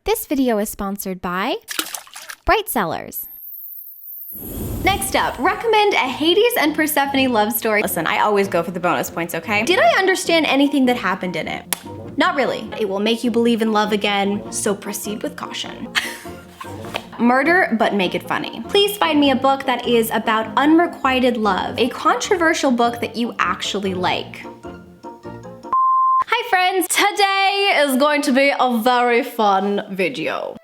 This video is sponsored by Cellars. Next up, recommend a Hades and Persephone love story. Listen, I always go for the bonus points, okay? Did I understand anything that happened in it? Not really. It will make you believe in love again, so proceed with caution. Murder, but make it funny. Please find me a book that is about unrequited love, a controversial book that you actually like. Hi friends, today is going to be a very fun video.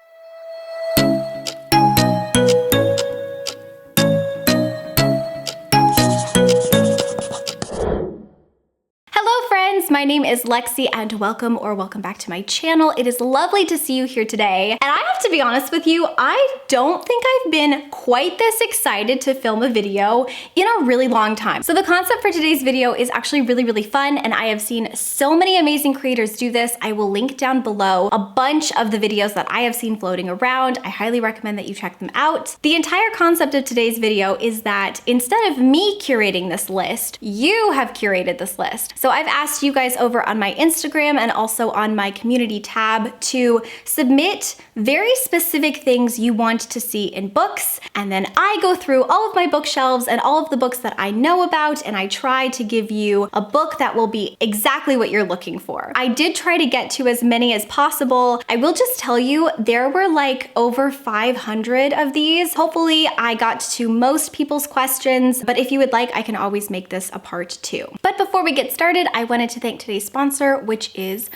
My name is Lexi and welcome back to my channel. It is lovely to see you here today. And I have to be honest with you, I don't think I've been quite this excited to film a video in a really long time. So the concept for today's video is actually really fun, and I have seen so many amazing creators do this. I will link down below a bunch of the videos that I have seen floating around. I highly recommend that you check them out. The entire concept of today's video is that instead of me curating this list, you have curated this list. So I've asked you guys over on my Instagram and also on my community tab to submit very specific things you want to see in books, and then I go through all of my bookshelves and all of the books that I know about, and I try to give you a book that will be exactly what you're looking for. I did try to get to as many as possible. I will just tell you, there were like over 500 of these. Hopefully I got to most people's questions, but if you would like, I can always make this a part 2. But before we get started, I wanted to thank today's sponsor, which is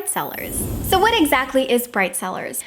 Cellars. So what exactly is Cellars?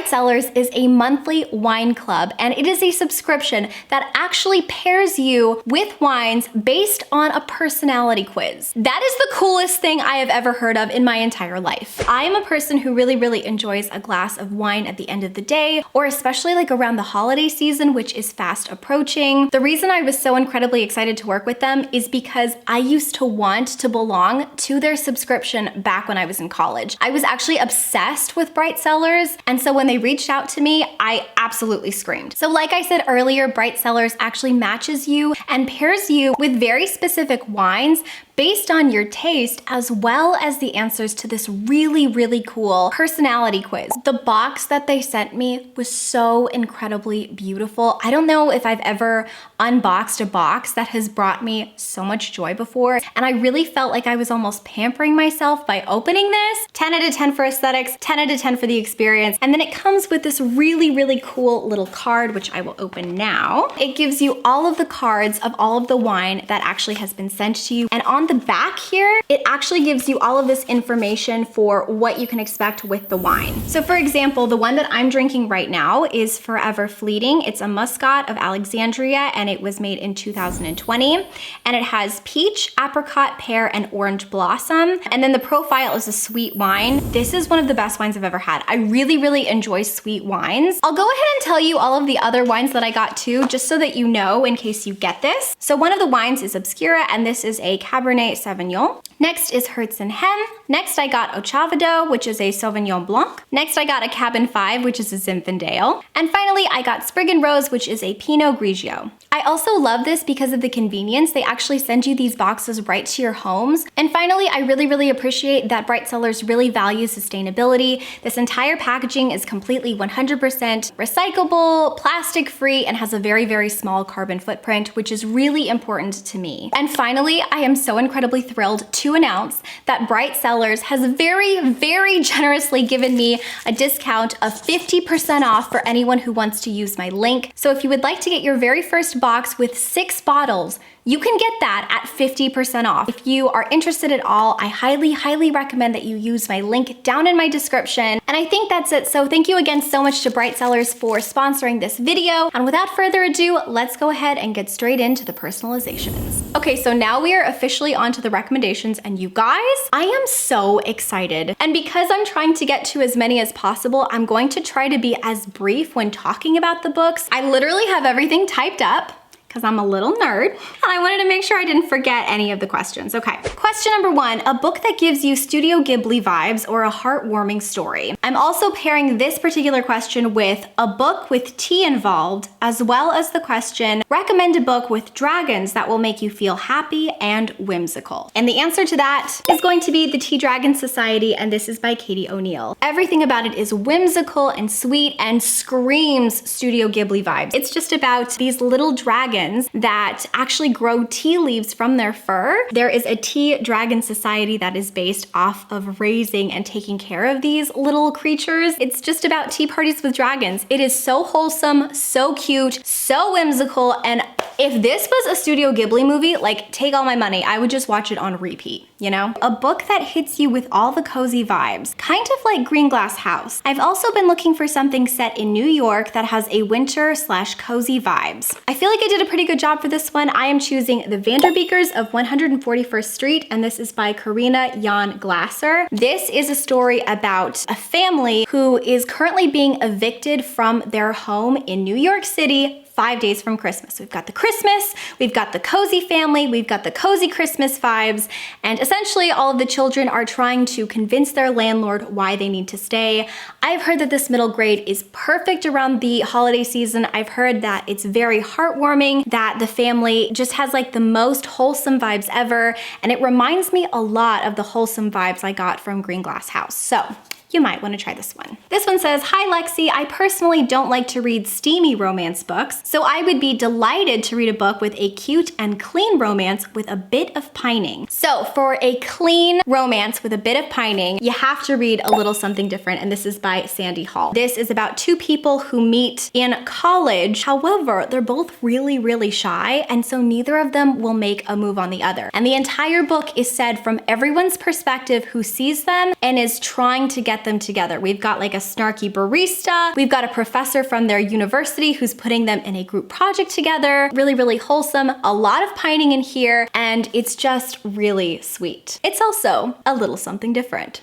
Cellars is a monthly wine club, and it is a subscription that actually pairs you with wines based on a personality quiz. That is the coolest thing I have ever heard of in my entire life. I am a person who really enjoys a glass of wine at the end of the day, or especially like around the holiday season, which is fast approaching. The reason I was so incredibly excited to work with them is because I used to want to belong to their subscription back when I was in college. I was actually obsessed with Cellars, and so when they reached out to me, I absolutely screamed. So like I said earlier, Cellars actually matches you and pairs you with very specific wines based on your taste, as well as the answers to this really cool personality quiz. The box that they sent me was so incredibly beautiful. I don't know if I've ever unboxed a box that has brought me so much joy before, and I really felt like I was almost pampering myself by opening this. 10 out of 10 for aesthetics, 10 out of 10 for the experience, and then it comes with this really cool little card, which I will open now. It gives you all of the cards of all of the wine that actually has been sent to you, and on the back here, it actually gives you all of this information for what you can expect with the wine. So for example, the one that I'm drinking right now is Forever Fleeting. It's a Muscat of Alexandria, and it was made in 2020, and it has peach, apricot, pear, and orange blossom, and then the profile is a sweet wine. This is one of the best wines I've ever had. I really enjoy sweet wines. I'll go ahead and tell you all of the other wines that I got too, just so that you know in case you get this. So one of the wines is Obscura, and this is a Cabernet Sauvignon. Next is Herz and Hen. Next I got Ochavado, which is a Sauvignon Blanc. Next I got a Cabin 5, which is a Zinfandel. And finally I got Sprig and Rose, which is a Pinot Grigio. I also love this because of the convenience. They actually send you these boxes right to your homes. And finally, I really appreciate that Cellars really values sustainability. This entire packaging is completely 100% recyclable, plastic free, and has a very small carbon footprint, which is really important to me. And finally, I am so incredibly thrilled to announce that Cellars has very generously given me a discount of 50% off for anyone who wants to use my link. So if you would like to get your very first box with 6 bottles, you can get that at 50% off. If you are interested at all, I highly recommend that you use my link down in my description. And I think that's it. So thank you again so much to Cellars for sponsoring this video. And without further ado, let's go ahead and get straight into the personalizations. Okay, so now we are officially on to the recommendations, and you guys, I am so excited. And because I'm trying to get to as many as possible, I'm going to try to be as brief when talking about the books. I literally have everything typed up because I'm a little nerd, and I wanted to make sure I didn't forget any of the questions. Okay, question number 1, a book that gives you Studio Ghibli vibes or a heartwarming story. I'm also pairing this particular question with a book with tea involved, as well as the question, recommend a book with dragons that will make you feel happy and whimsical. And the answer to that is going to be The Tea Dragon Society, and this is by Katie O'Neill. Everything about it is whimsical and sweet and screams Studio Ghibli vibes. It's just about these little dragons that actually grow tea leaves from their fur. There is a tea dragon society that is based off of raising and taking care of these little creatures. It's just about tea parties with dragons. It is so wholesome, so cute, so whimsical, and if this was a Studio Ghibli movie, like, take all my money, I would just watch it on repeat, you know? A book that hits you with all the cozy vibes, kind of like Green Glass House. I've also been looking for something set in New York that has a winter/cozy vibes. I feel like I did a pretty good job for this one. I am choosing The Vanderbeekers of 141st Street, and this is by Karina Jan Glasser. This is a story about a family who is currently being evicted from their home in New York City 5 days from Christmas. We've got the Christmas, we've got the cozy family, we've got the cozy Christmas vibes, and essentially all of the children are trying to convince their landlord why they need to stay. I've heard that this middle grade is perfect around the holiday season. I've heard that it's very heartwarming, that the family just has like the most wholesome vibes ever, and it reminds me a lot of the wholesome vibes I got from Green Glass House. So you might want to try this one. This one says, hi Lexi, I personally don't like to read steamy romance books, so I would be delighted to read a book with a cute and clean romance with a bit of pining. So for a clean romance with a bit of pining, you have to read A Little Something Different, and this is by Sandy Hall. This is about two people who meet in college. However, they're both really, really shy, and so neither of them will make a move on the other. And the entire book is said from everyone's perspective who sees them and is trying to get them together. We've got like a snarky barista, we've got a professor from their university who's putting them in a group project together. Really, really wholesome, a lot of pining in here, and it's just really sweet. It's also a little something different.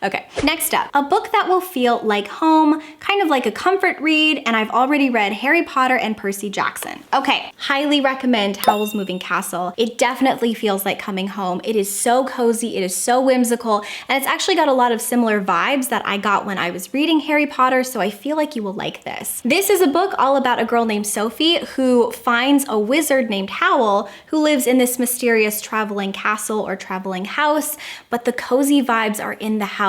Okay, next up, a book that will feel like home, kind of like a comfort read, and I've already read Harry Potter and Percy Jackson. Okay, highly recommend Howl's Moving Castle. It definitely feels like coming home. It is so cozy, it is so whimsical, and it's actually got a lot of similar vibes that I got when I was reading Harry Potter, so I feel like you will like this. This is a book all about a girl named Sophie who finds a wizard named Howl who lives in this mysterious traveling castle or traveling house, but the cozy vibes are in the house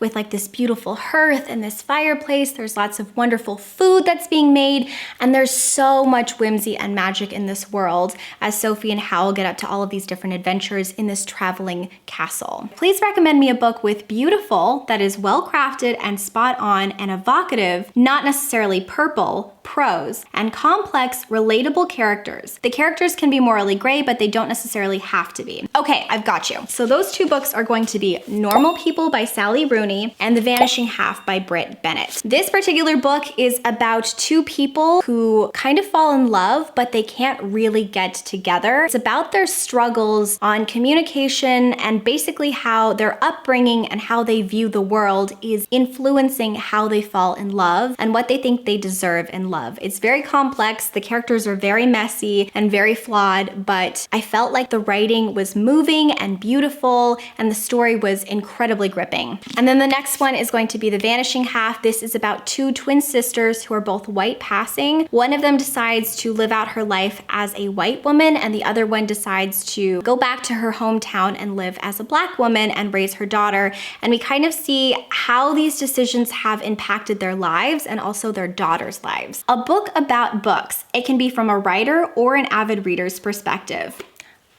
with like this beautiful hearth and this fireplace. There's lots of wonderful food that's being made, and there's so much whimsy and magic in this world as Sophie and Howl get up to all of these different adventures in this traveling castle. Please recommend me a book with beautiful, that is well crafted and spot on and evocative, not necessarily purple, prose, and complex, relatable characters. The characters can be morally gray, but they don't necessarily have to be. Okay, I've got you. So those two books are going to be Normal People by Sally Rooney and The Vanishing Half by Britt Bennett. This particular book is about two people who kind of fall in love, but they can't really get together. It's about their struggles on communication and basically how their upbringing and how they view the world is influencing how they fall in love and what they think they deserve in love. It's very complex. The characters are very messy and very flawed, but I felt like the writing was moving and beautiful and the story was incredibly gripping. And then the next one is going to be The Vanishing Half. This is about two twin sisters who are both white passing. One of them decides to live out her life as a white woman, and the other one decides to go back to her hometown and live as a black woman and raise her daughter. And we kind of see how these decisions have impacted their lives and also their daughters' lives. A book about books. It can be from a writer or an avid reader's perspective.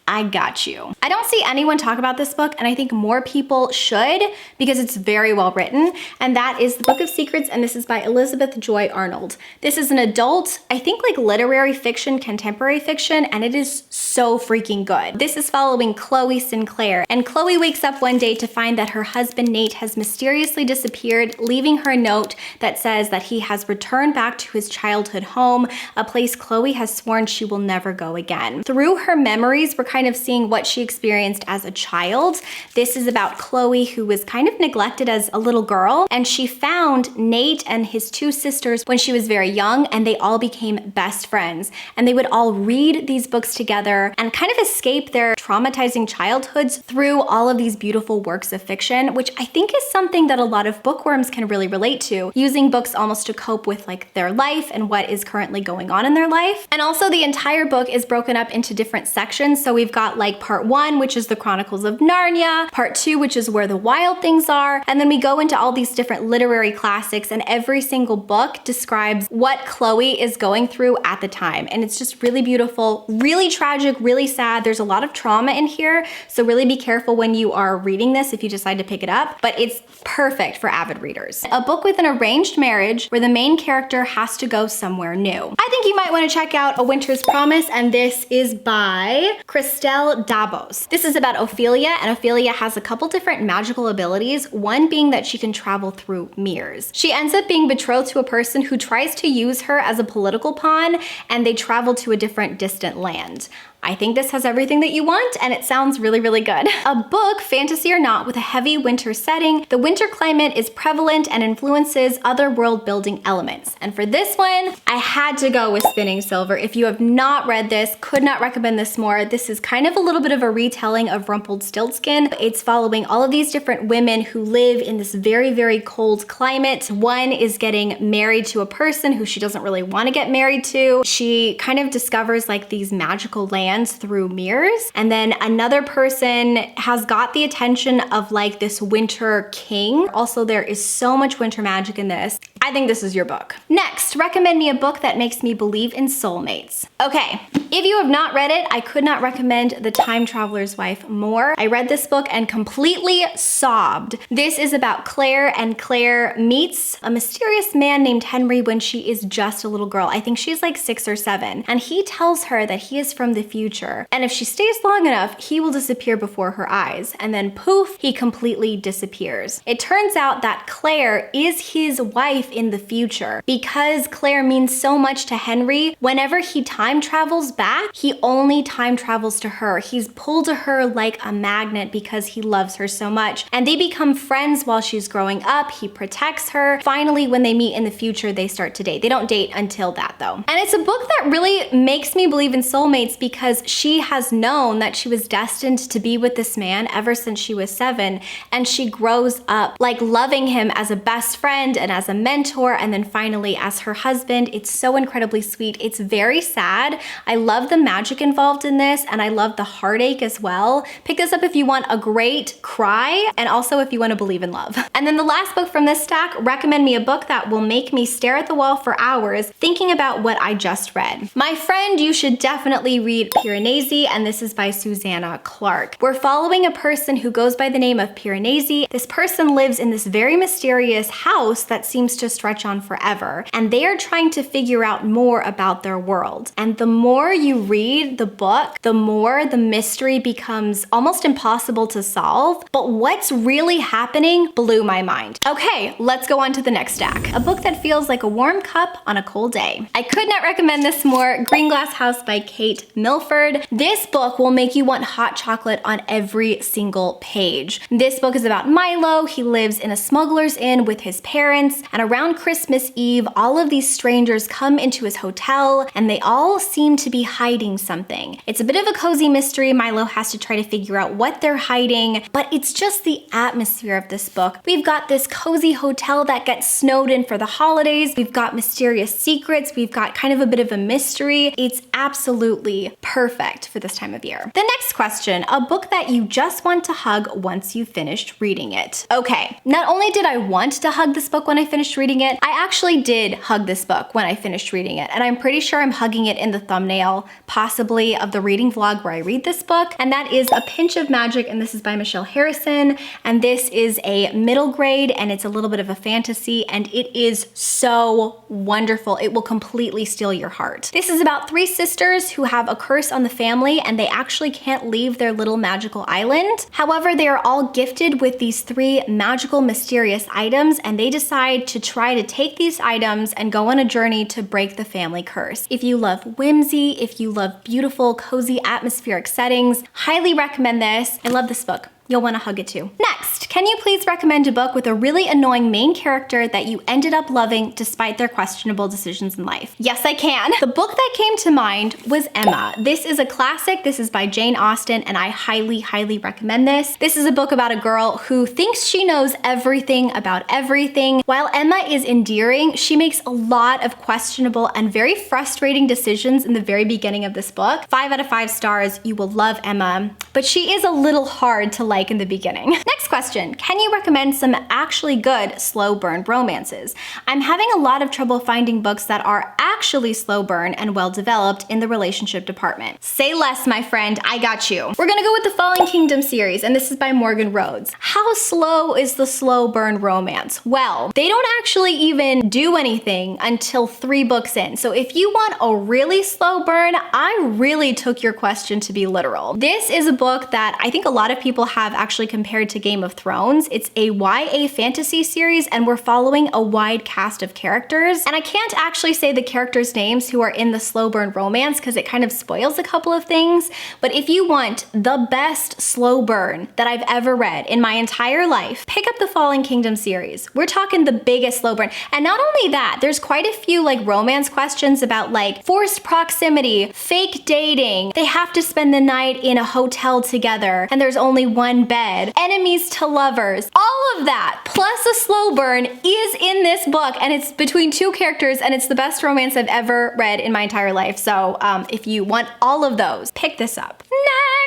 I got you. I don't see anyone talk about this book, and I think more people should because it's very well written, and that is The Book of Secrets, and this is by Elizabeth Joy Arnold. This is an adult, I think like literary fiction, contemporary fiction, and it is so freaking good. This is following Chloe Sinclair, and Chloe wakes up one day to find that her husband Nate has mysteriously disappeared, leaving her a note that says that he has returned back to his childhood home, a place Chloe has sworn she will never go again. Through her memories, we're kind of seeing what she experienced as a child. This is about Chloe, who was kind of neglected as a little girl, and she found Nate and his two sisters when she was very young, and they all became best friends. And they would all read these books together and kind of escape their traumatizing childhoods through all of these beautiful works of fiction, which I think is something that a lot of bookworms can really relate to, using books almost to cope with like their life and what is currently going on in their life. And also the entire book is broken up into different sections. So we've got like part 1, which is the Chronicles of Narnia, part 2, which is where the wild things are, and then we go into all these different literary classics, and every single book describes what Chloe is going through at the time. And it's just really beautiful, really tragic, really sad. There's a lot of trauma in here, so really be careful when you are reading this if you decide to pick it up, but it's perfect for avid readers. A book with an arranged marriage where the main character has to go somewhere new. I think you might want to check out A Winter's Promise, and this is by Christelle Dabos. This is about Ophelia, and Ophelia has a couple different magical abilities, one being that she can travel through mirrors. She ends up being betrothed to a person who tries to use her as a political pawn, and they travel to a different distant land. I think this has everything that you want, and it sounds really, really good. A book, fantasy or not, with a heavy winter setting. The winter climate is prevalent and influences other world building elements. And for this one, I had to go with Spinning Silver. If you have not read this, could not recommend this more. This is kind of a little bit of a retelling of Rumpelstiltskin. It's following all of these different women who live in this very, very cold climate. One is getting married to a person who she doesn't really want to get married to. She kind of discovers like these magical lands through mirrors. And then another person has got the attention of like this winter king. Also, there is so much winter magic in this. I think this is your book. Next, recommend me a book that makes me believe in soulmates. Okay, if you have not read it, I could not recommend The Time Traveler's Wife more. I read this book and completely sobbed. This is about Claire, and Claire meets a mysterious man named Henry when she is just a little girl. I think she's like 6 or 7. And he tells her that he is from the future. And if she stays long enough, he will disappear before her eyes. And then poof, he completely disappears. It turns out that Claire is his wife in the future. Because Claire means so much to Henry, whenever he time travels back, he only time travels to her. He's pulled to her like a magnet because he loves her so much. And they become friends while she's growing up. He protects her. Finally, when they meet in the future, they start to date. They don't date until that though. And it's a book that really makes me believe in soulmates because she has known that she was destined to be with this man ever since she was 7, and she grows up like loving him as a best friend and as a mentor, and then finally as her husband. It's so incredibly sweet. It's very sad. I love the magic involved in this, and I love the heartache as well. Pick this up if you want a great cry, and also if you want to believe in love. And then the last book from this stack, recommend me a book that will make me stare at the wall for hours thinking about what I just read. My friend, you should definitely read Piranesi, and this is by Susanna Clark. We're following a person who goes by the name of Piranesi. This person lives in this very mysterious house that seems to stretch on forever, and they are trying to figure out more about their world. And the more you read the book, the more the mystery becomes almost impossible to solve, but what's really happening blew my mind. Okay, let's go on to the next stack. A book that feels like a warm cup on a cold day. I could not recommend this more. Green Glass House by Kate Milford. This book will make you want hot chocolate on every single page. This book is about Milo. He lives in a smuggler's inn with his parents, and around Christmas Eve, all of these strangers come into his hotel, and they all seem to be hiding something. It's a bit of a cozy mystery. Milo has to try to figure out what they're hiding, but it's just the atmosphere of this book. We've got this cozy hotel that gets snowed in for the holidays. We've got mysterious secrets. We've got kind of a bit of a mystery. It's absolutely perfect for this time of year. The next question, a book that you just want to hug once you've finished reading it. Okay, not only did I want to hug this book when I finished reading it, I actually did hug this book when I finished reading it, and I'm pretty sure I'm hugging it in the thumbnail, possibly of the reading vlog where I read this book, and that is A Pinch of Magic, and this is by Michelle Harrison, and this is a middle grade, and it's a little bit of a fantasy, and it is so wonderful. It will completely steal your heart. This is about 3 sisters who have a curse on the family, and they actually can't leave their little magical island. However, they are all gifted with these 3 magical, mysterious items, and they decide to try to take these items and go on a journey to break the family curse. If you love whimsy, if you love beautiful, cozy, atmospheric settings, highly recommend this. I love this book. You'll want to hug it too. Next, can you please recommend a book with a really annoying main character that you ended up loving despite their questionable decisions in life? Yes, I can. The book that came to mind was Emma. This is a classic. This is by Jane Austen, and I highly, highly recommend this. This is a book about a girl who thinks she knows everything about everything. While Emma is endearing, she makes a lot of questionable and very frustrating decisions in the very beginning of this book. 5 out of 5 stars. You will love Emma, but she is a little hard to like in the beginning. Next question, can you recommend some actually good slow burn romances? I'm having a lot of trouble finding books that are actually slow burn and well developed in the relationship department. Say less, my friend, I got you. We're gonna go with the Fallen Kingdom series, and this is by Morgan Rhodes. How slow is the slow burn romance? Well, they don't actually even do anything until 3 books in. So if you want a really slow burn, I really took your question to be literal. This is a book that I think a lot of people have actually compared to Game of Thrones. It's a YA fantasy series, and we're following a wide cast of characters. And I can't actually say the characters' names who are in the slow burn romance because it kind of spoils a couple of things. But if you want the best slow burn that I've ever read in my entire life, pick up the Fallen Kingdom series. We're talking the biggest slow burn. And not only that, there's quite a few like romance questions about like forced proximity, fake dating, they have to spend the night in a hotel together, and there's only one bed, enemies to lovers, all of that, plus a slow burn is in this book, and it's between 2 characters, and it's the best romance I've ever read in my entire life. So if you want all of those, pick this up.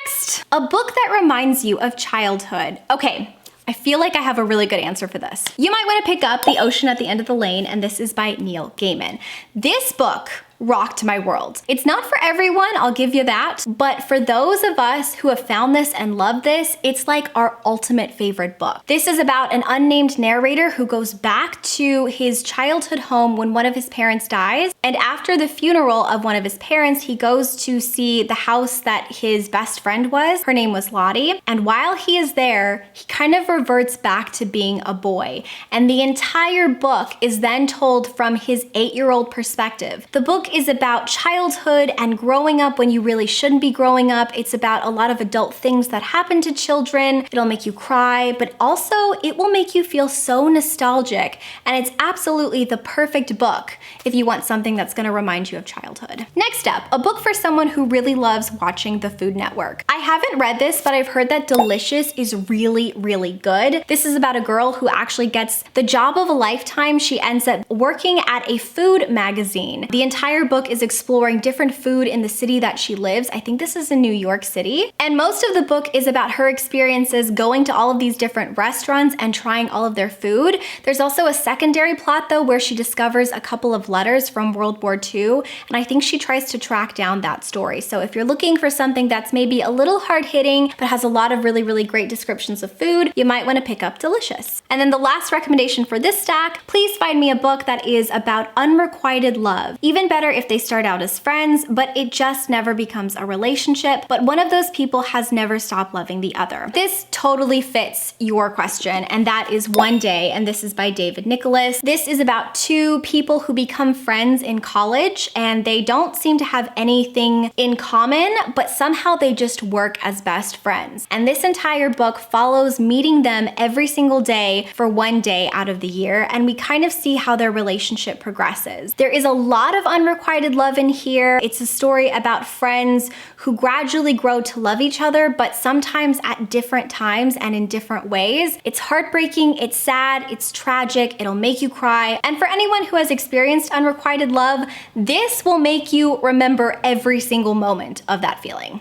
Next, a book that reminds you of childhood. Okay, I feel like I have a really good answer for this. You might want to pick up The Ocean at the End of the Lane, and this is by Neil Gaiman. This book rocked my world. It's not for everyone, I'll give you that, but for those of us who have found this and love this, it's like our ultimate favorite book. This is about an unnamed narrator who goes back to his childhood home when one of his parents dies, and after the funeral of one of his parents, he goes to see the house that his best friend was. Her name was Lottie, and while he is there, he kind of reverts back to being a boy, and the entire book is then told from his 8-year-old perspective. The book is about childhood and growing up when you really shouldn't be growing up. It's about a lot of adult things that happen to children. It'll make you cry, but also it will make you feel so nostalgic. And it's absolutely the perfect book if you want something that's gonna remind you of childhood. Next up, a book for someone who really loves watching the Food Network. I haven't read this, but I've heard that Delicious is really, really good. This is about a girl who actually gets the job of a lifetime. She ends up working at a food magazine. The entire book is exploring different food in the city that she lives. I think this is in New York City. And most of the book is about her experiences going to all of these different restaurants and trying all of their food. There's also a secondary plot though where she discovers a couple of letters from World War II, and I think she tries to track down that story. So if you're looking for something that's maybe a little hard-hitting but has a lot of really, really great descriptions of food, you might want to pick up Delicious. And then the last recommendation for this stack, please find me a book that is about unrequited love. Even better if they start out as friends, but it just never becomes a relationship, but one of those people has never stopped loving the other. This totally fits your question, and that is One Day, and this is by David Nicholas. This is about 2 people who become friends in college, and they don't seem to have anything in common, but somehow they just work as best friends. And this entire book follows meeting them every single day for 1 day out of the year, and we kind of see how their relationship progresses. There is a lot of unrequited love in here. It's a story about friends who gradually grow to love each other, but sometimes at different times and in different ways. It's heartbreaking, it's sad, it's tragic, it'll make you cry. And for anyone who has experienced unrequited love, this will make you remember every single moment of that feeling.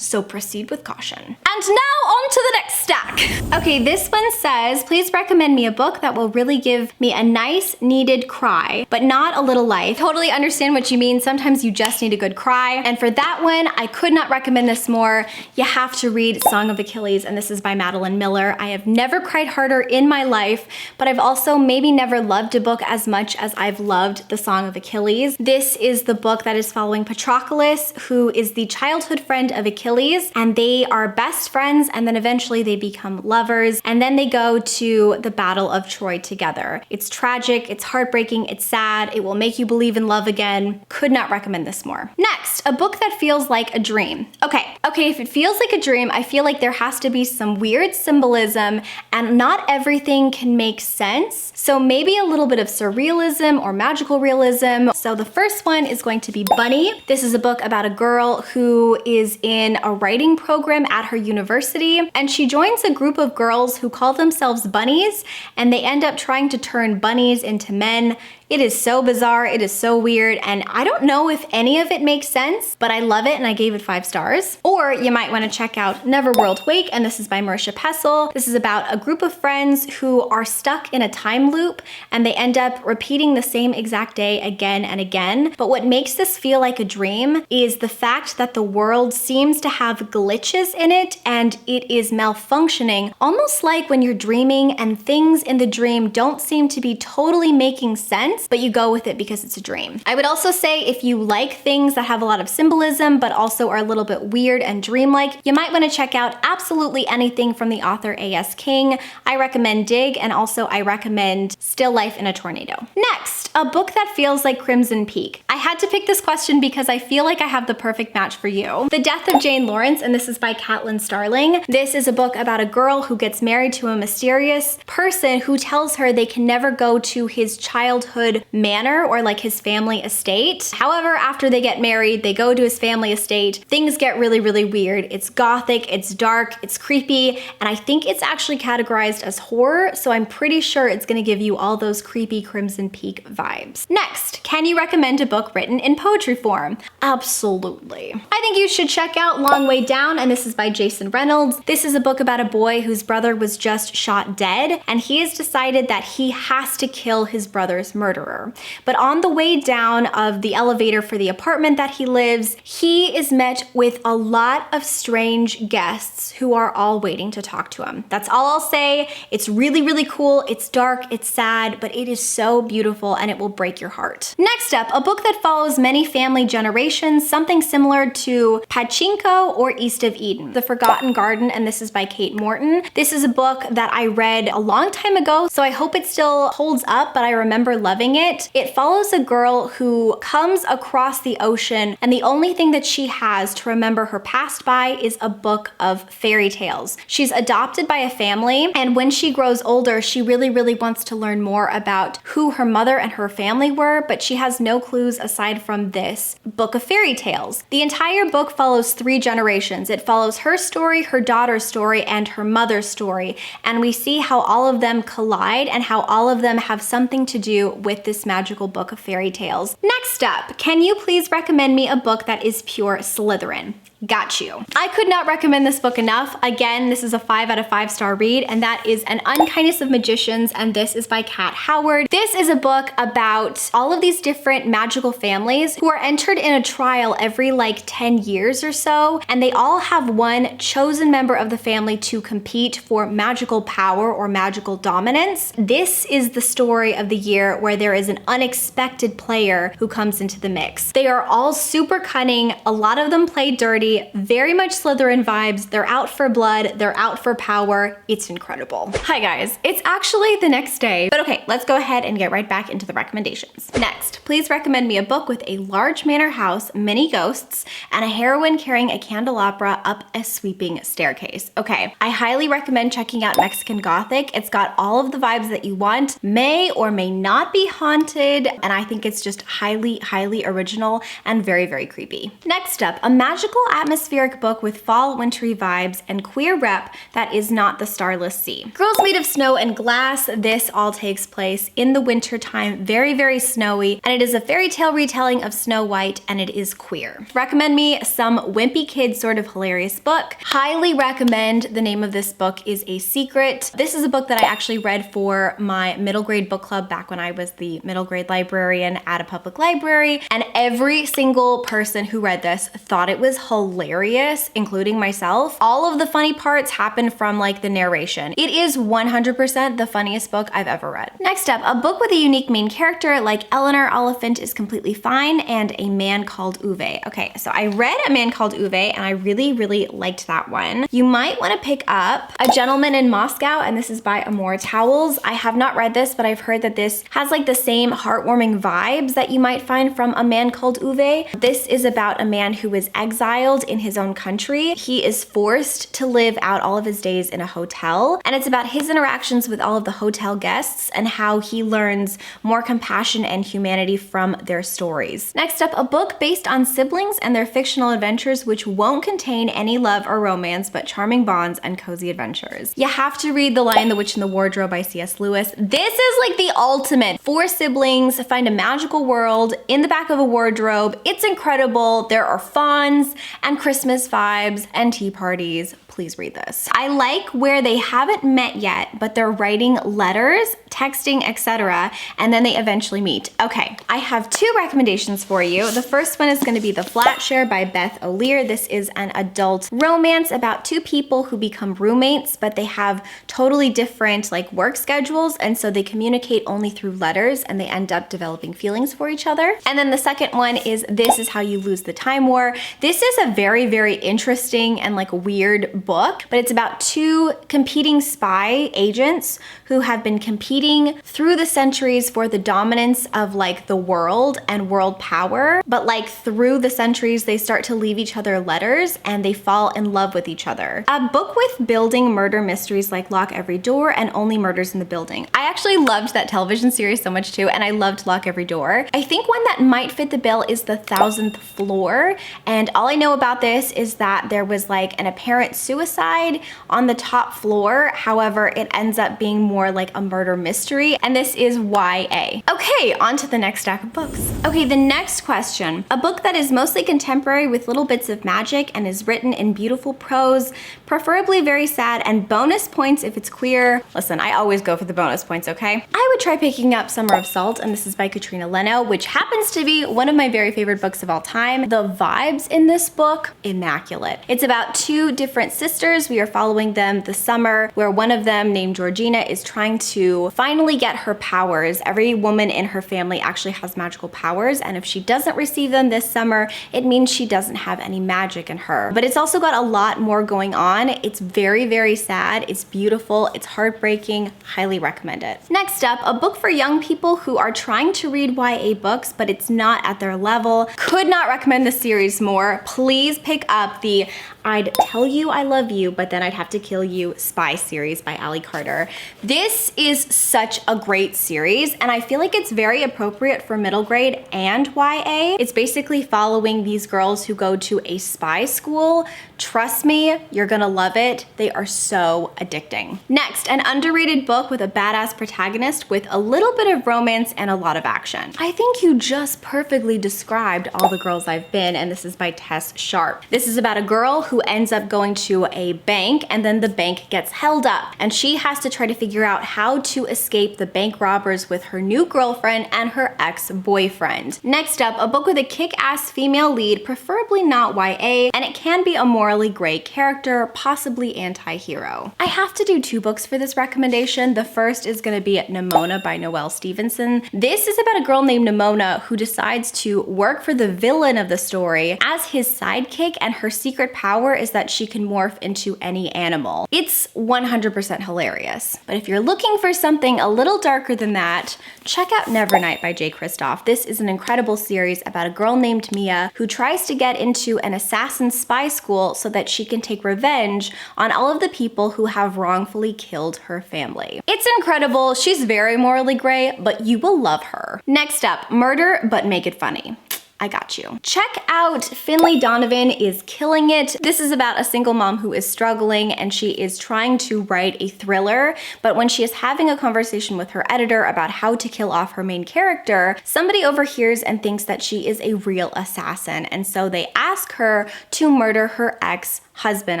So proceed with caution. And now on to the next stack. Okay, this one says, please recommend me a book that will really give me a nice, needed cry, but not a little life. Totally understand what you mean. Sometimes you just need a good cry. And for that one, I could not recommend this more. You have to read Song of Achilles, and this is by Madeline Miller. I have never cried harder in my life, but I've also maybe never loved a book as much as I've loved the Song of Achilles. This is the book that is following Patroclus, who is the childhood friend of Achilles Achilles, and they are best friends, and then eventually they become lovers, and then they go to the Battle of Troy together. It's tragic, it's heartbreaking, it's sad, it will make you believe in love again. Could not recommend this more. Next, a book that feels like a dream. Okay, if it feels like a dream, I feel like there has to be some weird symbolism, and not everything can make sense. So maybe a little bit of surrealism or magical realism. So the first one is going to be Bunny. This is a book about a girl who is in a writing program at her university, and she joins a group of girls who call themselves bunnies, and they end up trying to turn bunnies into men. It is so bizarre, it is so weird, and I don't know if any of it makes sense, but I love it and I gave it 5 stars. Or you might want to check out Neverworld Wake, and this is by Marisha Pessl. This is about a group of friends who are stuck in a time loop, and they end up repeating the same exact day again and again. But what makes this feel like a dream is the fact that the world seems to have glitches in it, and it is malfunctioning, almost like when you're dreaming and things in the dream don't seem to be totally making sense, but you go with it because it's a dream. I would also say if you like things that have a lot of symbolism but also are a little bit weird and dreamlike, you might want to check out absolutely anything from the author A.S. King. I recommend Dig, and also I recommend Still Life in a Tornado. Next, a book that feels like Crimson Peak. I had to pick this question because I feel like I have the perfect match for you. The Death of Jane Lawrence, and this is by Caitlin Starling. This is a book about a girl who gets married to a mysterious person who tells her they can never go to his childhood manor or like his family estate. However, after they get married, they go to his family estate. Things get really, really weird. It's gothic, it's dark, it's creepy, and I think it's actually categorized as horror, so I'm pretty sure it's gonna give you all those creepy Crimson Peak vibes. Next, can you recommend a book written in poetry form? Absolutely. I think you should check out Long Way Down, and this is by Jason Reynolds. This is a book about a boy whose brother was just shot dead, and he has decided that he has to kill his brother's murderer. But on the way down of the elevator for the apartment that he lives, he is met with a lot of strange guests who are all waiting to talk to him. That's all I'll say. It's really, really cool. It's dark, it's sad, but it is so beautiful and it will break your heart. Next up, a book that follows many family generations, something similar to Pachinko or East of Eden, The Forgotten Garden, and this is by Kate Morton. This is a book that I read a long time ago, so I hope it still holds up, but I remember loving it. It follows a girl who comes across the ocean, and the only thing that she has to remember her past by is a book of fairy tales. She's adopted by a family, and when she grows older, she really, really wants to learn more about who her mother and her family were, but she has no clues aside from this book of fairy tales. The entire book follows 3 generations. It follows her story, her daughter's story, and her mother's story, and we see how all of them collide and how all of them have something to do with this magical book of fairy tales. Next up, can you please recommend me a book that is pure Slytherin? Got you. I could not recommend this book enough. Again, this is a 5 out of 5 star read, and that is An Unkindness of Magicians, and this is by Kat Howard. This is a book about all of these different magical families who are entered in a trial every like 10 years or so, and they all have one chosen member of the family to compete for magical power or magical dominance. This is the story of the year where there is an unexpected player who comes into the mix. They are all super cunning. A lot of them play dirty. Very much Slytherin vibes. They're out for blood, they're out for power. It's incredible. Hi guys, it's actually the next day, but okay, let's go ahead and get right back into the recommendations. Next, please recommend me a book with a large manor house, many ghosts, and a heroine carrying a candelabra up a sweeping staircase. Okay, I highly recommend checking out Mexican Gothic. It's got all of the vibes that you want, may or may not be haunted, and I think it's just highly, highly original and very, very creepy. Next up, a magical atmospheric book with fall wintry vibes and queer rep that is not the Starlight C. Girls Made of Snow and Glass. This all takes place in the winter time, very, very snowy, and it is a fairy tale retelling of Snow White, and it is queer. Recommend me some wimpy kid sort of hilarious book. Highly recommend. The name of this book is A Secret. This is a book that I actually read for my middle grade book club back when I was the middle grade librarian at a public library, and every single person who read this thought it was hilarious, including myself. All of the funny parts happen from like the narration. It is 100% the funniest book I've ever read. Next up, a book with a unique main character like Eleanor Oliphant is completely fine, and A Man Called Uwe. Okay, so I read A Man Called Uwe and I really liked that one. You might want to pick up A Gentleman in Moscow, and this is by Amor Towles. I have not read this, but I've heard that this has like the same heartwarming vibes that you might find from A Man Called Uwe. This is about a man who is exiled in his own country. He is forced to live out all of his days in a hotel, and it's about his interactions with all of the hotel guests and how he learns more compassion and humanity from their stories. Next up, a book based on siblings and their fictional adventures, which won't contain any love or romance, but charming bonds and cozy adventures. You have to read The Lion, the Witch, and the Wardrobe by C.S. Lewis. This is like the ultimate. 4 siblings find a magical world in the back of a wardrobe. It's incredible. There are fawns and Christmas vibes and tea parties. Please read this. I like where they haven't met yet, but they're writing letters, texting, etc., and then they eventually meet. Okay, I have 2 recommendations for you. The first one is going to be The Flat Share by Beth O'Leary. This is an adult romance about 2 people who become roommates, but they have totally different like work schedules, and so they communicate only through letters, and they end up developing feelings for each other. And then the second one is This Is How You Lose the Time War. This is a very interesting and like weird book, but it's about 2 competing spy agents who have been competing through the centuries for the dominance of like the world and world power. But like through the centuries, they start to leave each other letters and they fall in love with each other. A book with building murder mysteries like Lock Every Door and Only Murders in the Building. I actually loved that television series so much too, and I loved Lock Every Door. I think one that might fit the bill is The Thousandth Floor, and all I know about this is that there was like an apparent suicide on the top floor. However, it ends up being more like a murder mystery, and this is YA. Okay, on to the next stack of books. Okay, the next question. A book that is mostly contemporary with little bits of magic and is written in beautiful prose, preferably very sad, and bonus points if it's queer. Listen, I always go for the bonus points, okay? I would try picking up Summer of Salt, and this is by Katrina Leno, which happens to be one of my very favorite books of all time. The vibes in this book, immaculate. It's about 2 different sisters. We are following them this summer, where one of them, named Georgina, is trying to finally get her powers. Every woman in her family actually has magical powers, and if she doesn't receive them this summer, it means she doesn't have any magic in her. But it's also got a lot more going on. It's very sad. It's beautiful. It's heartbreaking. Highly recommend it. Next up, a book for young people who are trying to read YA books, but it's not at their level. Could not recommend this series more. Please pick up the I'd Tell You I Love You, but then I'd have to kill you spy series by Ali Carter. This is such a great series, and I feel like it's very appropriate for middle grade and YA. It's basically following these girls who go to a spy school. Trust me, you're gonna love it. They are so addicting. Next, an underrated book with a badass protagonist with a little bit of romance and a lot of action. I think you just perfectly described All the Girls I've Been, and this is by Tess Sharp. This is about a girl who ends up going to a bank, and then the bank gets held up, and she has to try to figure out how to escape the bank robbers with her new girlfriend and her ex-boyfriend. Next up, a book with a kick-ass female lead, preferably not YA, and it can be a morally gray character, possibly anti-hero. I have to do 2 books for this recommendation. The first is gonna be Nimona by Noelle Stevenson. This is about a girl named Nimona who decides to work for the villain of the story as his sidekick, and her secret power is that she can morph into any animal. It's 100% hilarious. But if you're looking for something a little darker than that, check out Nevernight by Jay Kristoff. This is an incredible series about a girl named Mia who tries to get into an assassin spy school so that she can take revenge on all of the people who have wrongfully killed her family. It's incredible. She's very morally gray, but you will love her. Next up, Murder But Make It Funny. I got you. Check out Finley Donovan is Killing It. This is about a single mom who is struggling, and she is trying to write a thriller, but when she is having a conversation with her editor about how to kill off her main character, somebody overhears and thinks that she is a real assassin, and so they ask her to murder her ex husband,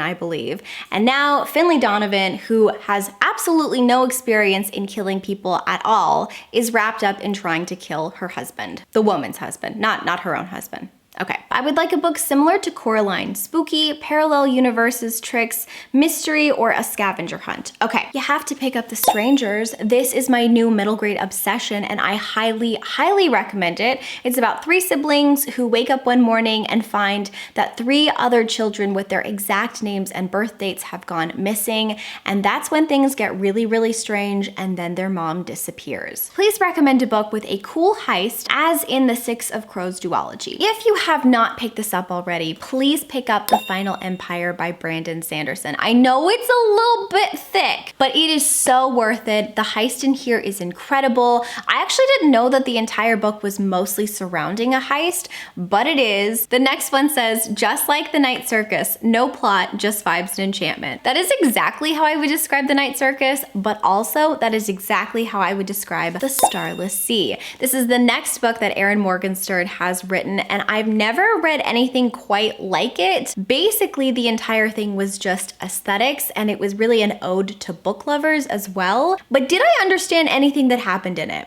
I believe. And now Finley Donovan, who has absolutely no experience in killing people at all, is wrapped up in trying to kill her husband. The woman's husband, not her own husband. Okay, I would like a book similar to Coraline, spooky, parallel universes, tricks, mystery, or a scavenger hunt. Okay, you have to pick up The Strangers. This is my new middle grade obsession and I highly recommend it. It's about 3 siblings who wake up one morning and find that 3 other children with their exact names and birth dates have gone missing, and that's when things get really strange and then their mom disappears. Please recommend a book with a cool heist, as in the Six of Crows duology. If you have not picked this up already, please pick up The Final Empire by Brandon Sanderson. I know it's a little bit thick, but it is so worth it. The heist in here is incredible. I actually didn't know that the entire book was mostly surrounding a heist, but it is. The next one says, just like the Night Circus, no plot, just vibes and enchantment. That is exactly how I would describe the Night Circus, but also that is exactly how I would describe the Starlight C. This is the next book that Erin Morgenstern has written, and I've never read anything quite like it. Basically, the entire thing was just aesthetics, and it was really an ode to book lovers as well. But did I understand anything that happened in it?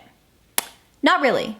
Not really.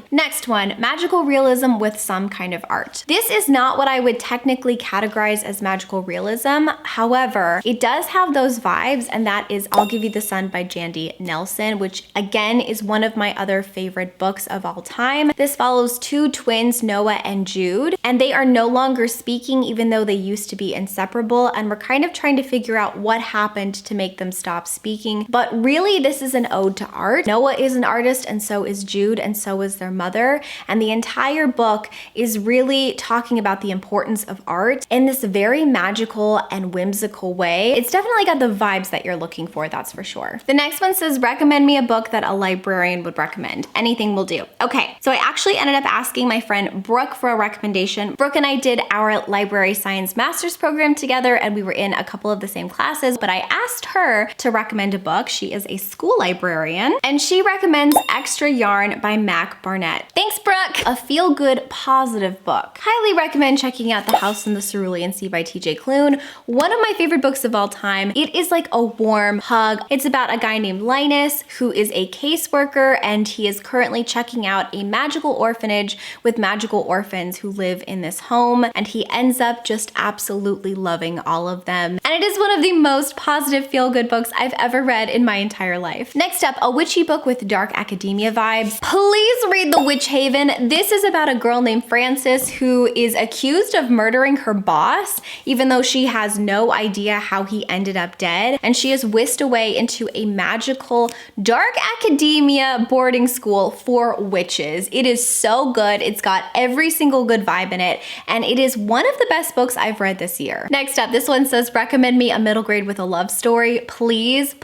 Next one, magical realism with some kind of art. This is not what I would technically categorize as magical realism. However, it does have those vibes, and that is I'll Give You the Sun by Jandy Nelson, which again is one of my other favorite books of all time. This follows 2 twins, Noah and Jude, and they are no longer speaking even though they used to be inseparable, and we're kind of trying to figure out what happened to make them stop speaking. But really, this is an ode to art. Noah is an artist, and so is Jude, and so is their mother. And the entire book is really talking about the importance of art in this very magical and whimsical way. It's definitely got the vibes that you're looking for, that's for sure. The next one says, recommend me a book that a librarian would recommend. Anything will do. Okay, so I actually ended up asking my friend Brooke for a recommendation. Brooke and I did our library science master's program together, and we were in a couple of the same classes, but I asked her to recommend a book. She is a school librarian, and she recommends Extra Yarn by Mac Barnett. Thanks, Brooke! A feel-good, positive book. Highly recommend checking out The House in the Cerulean Sea by TJ Klune. One of my favorite books of all time. It is like a warm hug. It's about a guy named Linus who is a caseworker, and he is currently checking out a magical orphanage with magical orphans who live in this home, and he ends up just absolutely loving all of them. And it is one of the most positive feel-good books I've ever read in my entire life. Next up, a witchy book with dark academia vibes. Please read The Witch Haven. This is about a girl named Frances who is accused of murdering her boss, even though she has no idea how he ended up dead. And she is whisked away into a magical, dark academia boarding school for witches. It is so good. It's got every single good vibe in it, and it is one of the best books I've read this year. Next up, this one says, recommend me a middle grade with a love story. Please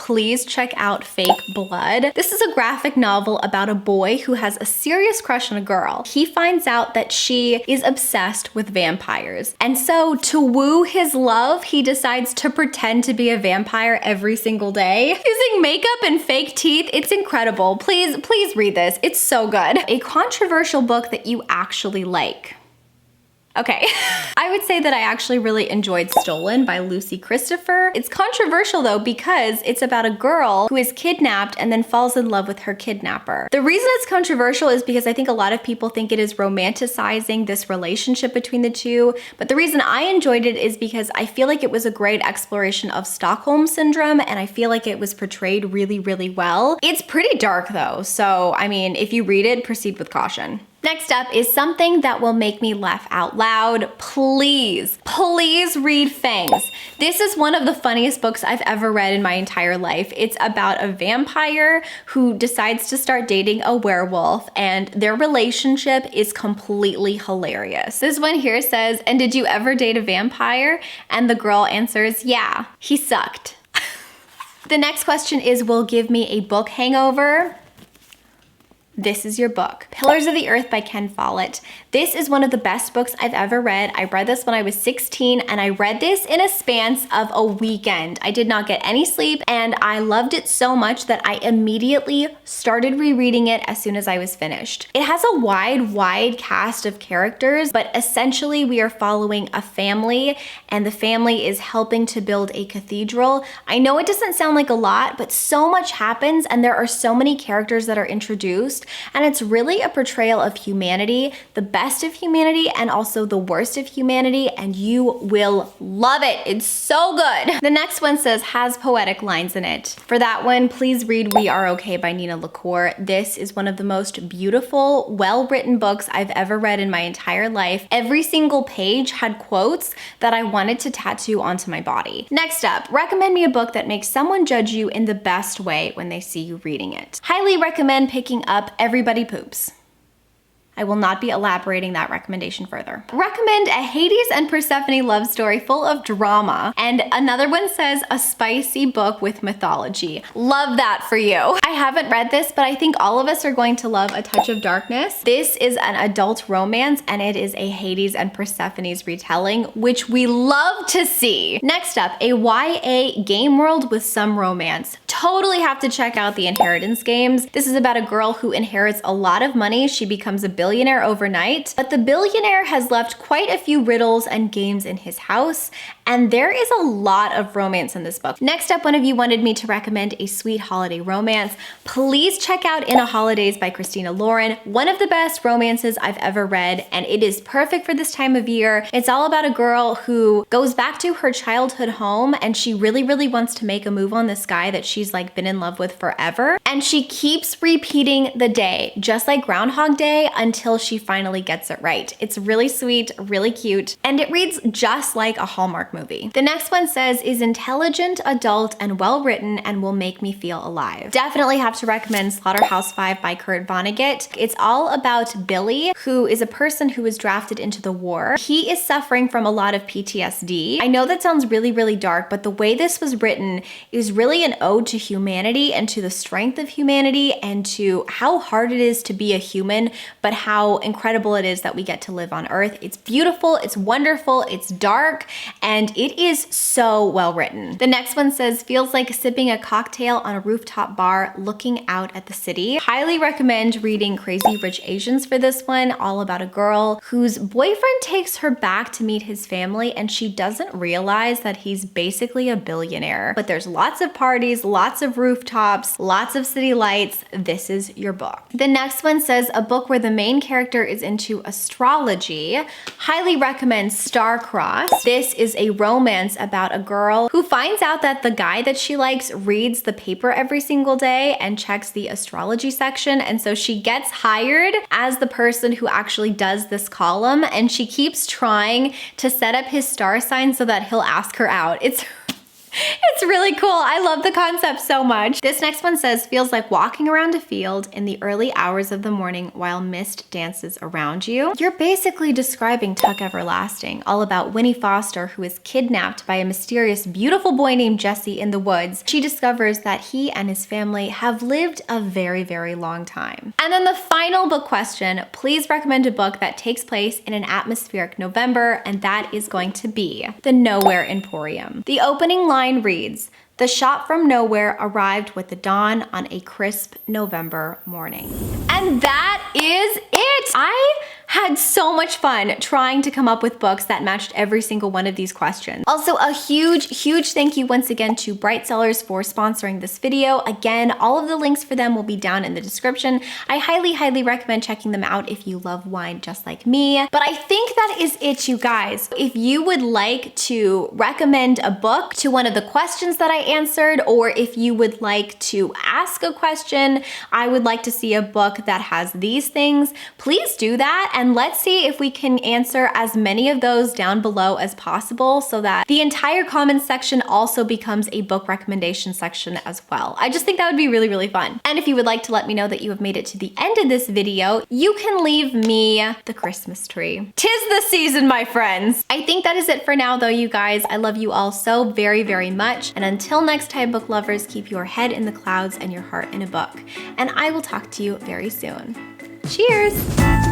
check out Fake Blood. This is a graphic novel about a boy who has a serious crush on a girl. He finds out that she is obsessed with vampires. And so to woo his love, he decides to pretend to be a vampire every single day using makeup and fake teeth. It's incredible. Please read this. It's so good. A controversial book that you actually like. Okay, I would say that I actually really enjoyed Stolen by Lucy Christopher. It's controversial though because it's about a girl who is kidnapped and then falls in love with her kidnapper. The reason it's controversial is because I think a lot of people think it is romanticizing this relationship between the two, but the reason I enjoyed it is because I feel like it was a great exploration of Stockholm Syndrome, and I feel like it was portrayed really well. It's pretty dark though, so I mean, if you read it, proceed with caution. Next up is something that will make me laugh out loud. Please read Fangs. This is one of the funniest books I've ever read in my entire life. It's about a vampire who decides to start dating a werewolf, and their relationship is completely hilarious. This one here says, and did you ever date a vampire? And the girl answers, yeah, he sucked. The next question is, will give me a book hangover. this is your book. Pillars of the Earth by Ken Follett. This is one of the best books I've ever read. I read this when I was 16 and I read this in a span of a weekend. I did not get any sleep and I loved it so much that I immediately started rereading it as soon as I was finished. It has a wide cast of characters, but essentially we are following a family and the family is helping to build a cathedral. I know it doesn't sound like a lot, but so much happens and there are so many characters that are introduced. And it's really a portrayal of humanity, the best of humanity and also the worst of humanity, and you will love it. It's so good. The next one says, has poetic lines in it. For that one, please read We Are Okay by Nina LaCour. This is one of the most beautiful, well-written books I've ever read in my entire life. Every single page had quotes that I wanted to tattoo onto my body. Next up, recommend me a book that makes someone judge you in the best way when they see you reading it. Highly recommend picking up Everybody Poops. I will not be elaborating that recommendation further. Recommend a Hades and Persephone love story full of drama. And another one says a spicy book with mythology. Love that for you. I haven't read this, but I think all of us are going to love A Touch of Darkness. This is an adult romance and it is a Hades and Persephone's retelling, which we love to see. Next up, a YA game world with some romance. Totally have to check out the Inheritance Games. This is about a girl who inherits a lot of money. She becomes a billionaire overnight, but the billionaire has left quite a few riddles and games in his house, and there is a lot of romance in this book. Next up, one of you wanted me to recommend a sweet holiday romance. Please check out In a Holidays by Christina Lauren. One of the best romances I've ever read, and it is perfect for this time of year. It's all about a girl who goes back to her childhood home and she really wants to make a move on this guy that she's like been in love with forever. And she keeps repeating the day, just like Groundhog Day, until she finally gets it right. It's really sweet, really cute, and it reads just like a Hallmark movie. The next one says, is intelligent, adult, and well-written and will make me feel alive. Definitely have to recommend Slaughterhouse-Five by Kurt Vonnegut. It's all about Billy, who is a person who was drafted into the war. He is suffering from a lot of PTSD. I know that sounds really dark, but the way this was written is really an ode to humanity and to the strength of humanity and to how hard it is to be a human, but how incredible it is that we get to live on Earth. It's beautiful, it's wonderful, it's dark, and it is so well written. The next one says, feels like sipping a cocktail on a rooftop bar looking out at the city. Highly recommend reading Crazy Rich Asians for this one, all about a girl whose boyfriend takes her back to meet his family and she doesn't realize that he's basically a billionaire. But there's lots of parties, lots of rooftops, lots of city lights. This is your book. The next one says, a book where the main character is into astrology. Highly recommend Starcrossed. This is a romance about a girl who finds out that the guy that she likes reads the paper every single day and checks the astrology section, and so she gets hired as the person who actually does this column, and she keeps trying to set up his star sign so that he'll ask her out. It's really cool. I love the concept so much. This next one says, feels like walking around a field in the early hours of the morning while mist dances around you. You're basically describing Tuck Everlasting, all about Winnie Foster, who is kidnapped by a mysterious, beautiful boy named Jesse in the woods. She discovers that he and his family have lived a very long time. And then the final book question, please recommend a book that takes place in an atmospheric November, and that is going to be The Nowhere Emporium. The opening line reads, the shop from nowhere arrived with the dawn on a crisp November morning. And that is it. I had so much fun trying to come up with books that matched every single one of these questions. Also, a huge thank you once again to Bright Cellars for sponsoring this video. Again, all of the links for them will be down in the description. I highly recommend checking them out if you love wine just like me. But I think that is it, you guys. If you would like to recommend a book to one of the questions that I answered, or if you would like to ask a question, I would like to see a book that has these things, please do that. And and let's see if we can answer as many of those down below as possible so that the entire comments section also becomes a book recommendation section as well. I just think that would be really, really fun. And if you would like to let me know that you have made it to the end of this video, you can leave me the Christmas tree. 'Tis the season, my friends. I think that is it for now though, you guys. I love you all so very, very much. And until next time, book lovers, keep your head in the clouds and your heart in a book. And I will talk to you very soon. Cheers!